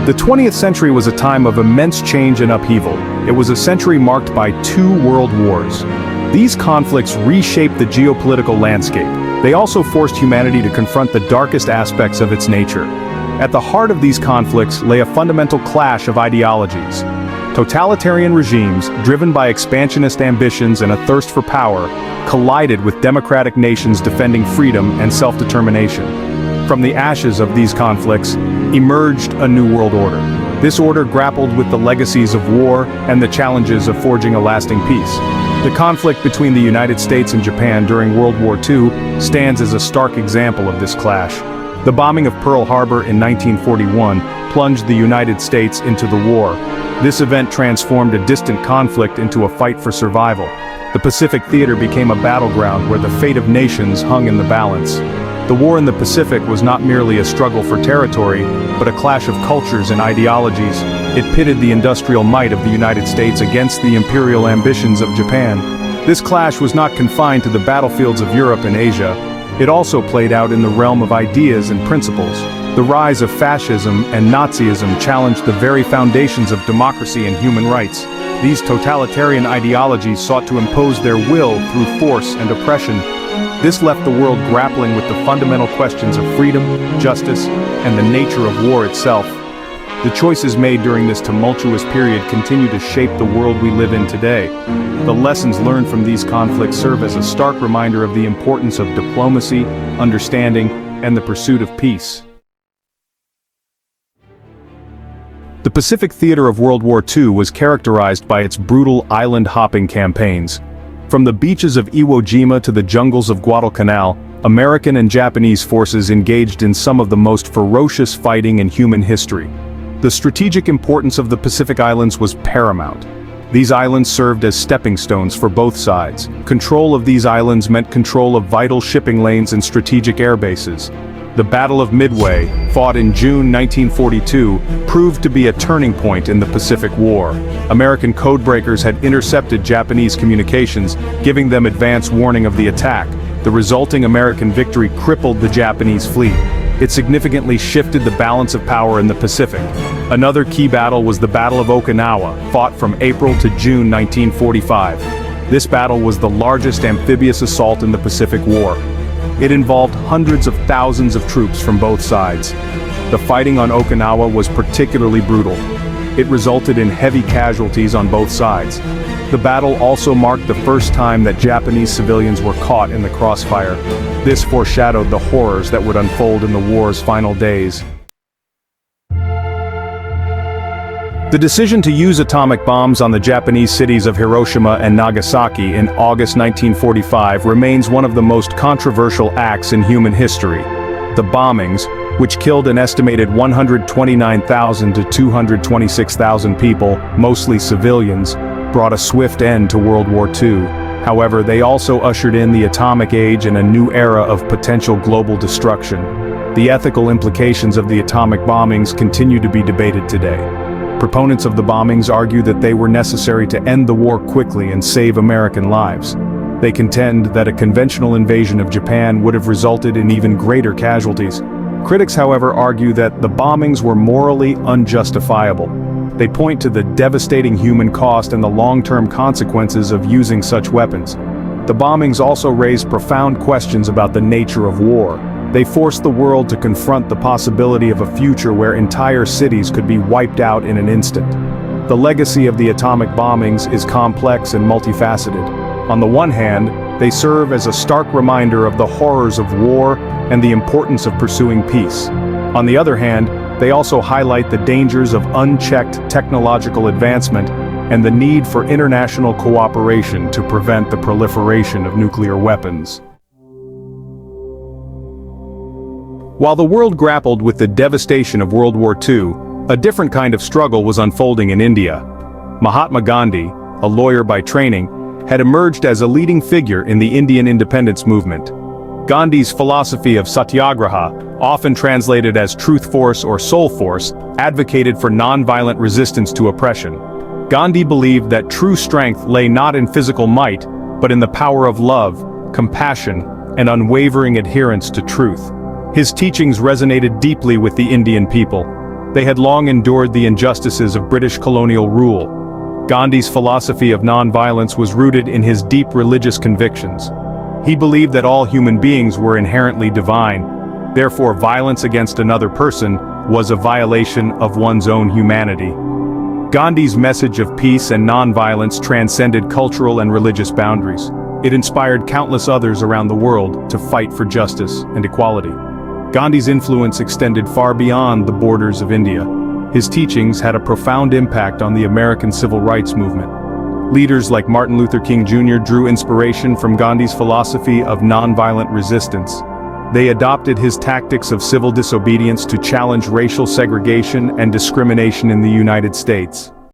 The 20th century was a time of immense change and upheaval. It was a century marked by 2 world wars. These conflicts reshaped the geopolitical landscape. They also forced humanity to confront the darkest aspects of its nature. At the heart of these conflicts lay a fundamental clash of ideologies. Totalitarian regimes, driven by expansionist ambitions and a thirst for power, collided with democratic nations defending freedom and self-determination. From the ashes of these conflicts emerged a new world order. This order grappled with the legacies of war and the challenges of forging a lasting peace. The conflict between the United States and Japan during World War II stands as a stark example of this clash. The bombing of Pearl Harbor in 1941 plunged the United States into the war. This event transformed a distant conflict into a fight for survival. The Pacific theater became a battleground where the fate of nations hung in the balance. The war in the Pacific was not merely a struggle for territory, but a clash of cultures and ideologies. It pitted the industrial might of the United States against the imperial ambitions of Japan. This clash was not confined to the battlefields of Europe and Asia. It also played out in the realm of ideas and principles. The rise of fascism and Nazism challenged the very foundations of democracy and human rights. These totalitarian ideologies sought to impose their will through force and oppression. This left the world grappling with the fundamental questions of freedom, justice, and the nature of war itself. The choices made during this tumultuous period continue to shape the world we live in today. The lessons learned from these conflicts serve as a stark reminder of the importance of diplomacy, understanding, and the pursuit of peace. The Pacific theater of World War II was characterized by its brutal island-hopping campaigns. From the beaches of Iwo Jima to the jungles of Guadalcanal, American and Japanese forces engaged in some of the most ferocious fighting in human history. The strategic importance of the Pacific Islands was paramount. These islands served as stepping stones for both sides. Control of these islands meant control of vital shipping lanes and strategic air bases. The Battle of Midway, fought in June 1942, proved to be a turning point in the Pacific War. American codebreakers had intercepted Japanese communications, giving them advance warning of the attack. The resulting American victory crippled the Japanese fleet. It significantly shifted the balance of power in the Pacific. Another key battle was the Battle of Okinawa, fought from April to June 1945. This battle was the largest amphibious assault in the Pacific War. It involved hundreds of thousands of troops from both sides. The fighting on Okinawa was particularly brutal. It resulted in heavy casualties on both sides. The battle also marked the first time that Japanese civilians were caught in the crossfire. This foreshadowed the horrors that would unfold in the war's final days. The decision to use atomic bombs on the Japanese cities of Hiroshima and Nagasaki in August 1945 remains one of the most controversial acts in human history. The bombings, which killed an estimated 129,000 to 226,000 people, mostly civilians, brought a swift end to World War II. However, they also ushered in the atomic age and a new era of potential global destruction. The ethical implications of the atomic bombings continue to be debated today. Proponents of the bombings argue that they were necessary to end the war quickly and save American lives. They contend that a conventional invasion of Japan would have resulted in even greater casualties. Critics, however, argue that the bombings were morally unjustifiable. They point to the devastating human cost and the long-term consequences of using such weapons. The bombings also raise profound questions about the nature of war. They forced the world to confront the possibility of a future where entire cities could be wiped out in an instant. The legacy of the atomic bombings is complex and multifaceted. On the one hand, they serve as a stark reminder of the horrors of war and the importance of pursuing peace. On the other hand, they also highlight the dangers of unchecked technological advancement and the need for international cooperation to prevent the proliferation of nuclear weapons. While the world grappled with the devastation of World War II, a different kind of struggle was unfolding in India. Mahatma Gandhi, a lawyer by training, had emerged as a leading figure in the Indian independence movement. Gandhi's philosophy of satyagraha, often translated as truth force or soul force, advocated for nonviolent resistance to oppression. Gandhi believed that true strength lay not in physical might, but in the power of love, compassion, and unwavering adherence to truth. His teachings resonated deeply with the Indian people. They had long endured the injustices of British colonial rule. Gandhi's philosophy of nonviolence was rooted in his deep religious convictions. He believed that all human beings were inherently divine. Therefore, violence against another person was a violation of one's own humanity. Gandhi's message of peace and nonviolence transcended cultural and religious boundaries. It inspired countless others around the world to fight for justice and equality. Gandhi's influence extended far beyond the borders of India. His teachings had a profound impact on the American civil rights movement. Leaders like Martin Luther King Jr. drew inspiration from Gandhi's philosophy of nonviolent resistance. They adopted his tactics of civil disobedience to challenge racial segregation and discrimination in the United States.